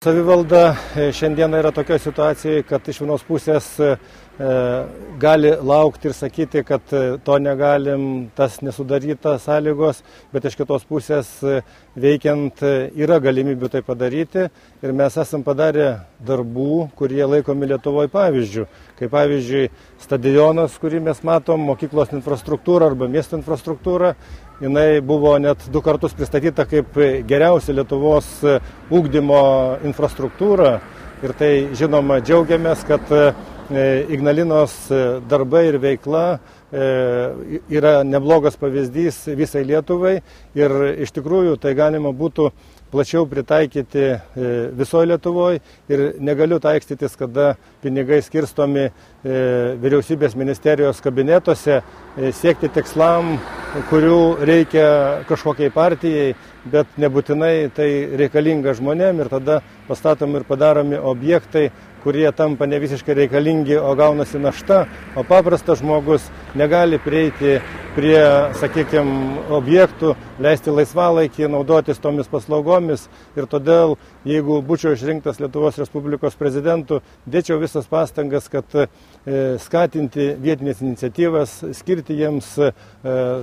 Savivalda šiandien yra tokia situacija, kad iš vienos pusės gali laukti ir sakyti, kad to negalim, tas nesudaryta sąlygos, bet iš kitos pusės veikiant yra galimybių tai padaryti ir mes esam padarę darbų, kurie laikomi Lietuvoje pavyzdžių. Kaip pavyzdžiui, stadionas, kurį mes matom, mokyklos infrastruktūra arba miesto infrastruktūra, jinai buvo net 2 kartus pristatyta kaip geriausia Lietuvos ugdymo infrastruktūra ir tai žinoma džiaugiamės, kad Ignalinos darbai ir veikla yra neblogas pavyzdys visai Lietuvai ir iš tikrųjų tai galima būtų plačiau pritaikyti visoje Lietuvoje ir negaliu taikstytis, kada pinigai skirstomi vyriausybės ministerijos kabinetuose siekti tikslam, kurių reikia kažkokiai partijai, bet nebūtinai tai reikalinga žmonėm ir tada pastatom ir padaromi objektai, kurie tampa ne visiškai reikalingi, o gaunasi našta, o paprastas žmogus negali prieiti prie, sakykime, objektų, leisti laisvalaikį, naudotis tomis paslaugomis ir todėl, jeigu būčiau išrinktas Lietuvos Respublikos prezidentu, dėčiau visas pastangas, kad skatinti vietinės iniciatyvas, skirti jiems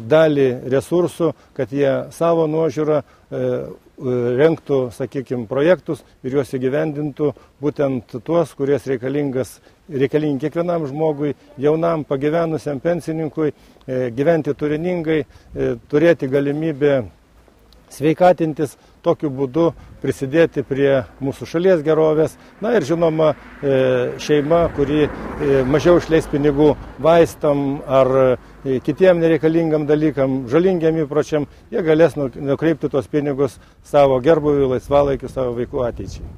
dalį resursų, kad jie savo nuožiūrą rengtų, sakykime, projektus ir juos įgyvendintų būtent tuos, kuries reikalingi kiekvienam žmogui, jaunam, pagyvenusiam pensininkui, gyventi turiningai, turėti galimybę sveikatintis, tokiu būdu prisidėti prie mūsų šalies gerovės. Na ir žinoma, šeima, kuri mažiau išleis pinigų vaistam ar kitiem nereikalingam dalykam, žalingiam įpročiam, jie galės nukreipti tuos pinigus savo gerbūviui, laisvalaikiu, savo vaikų ateičiai.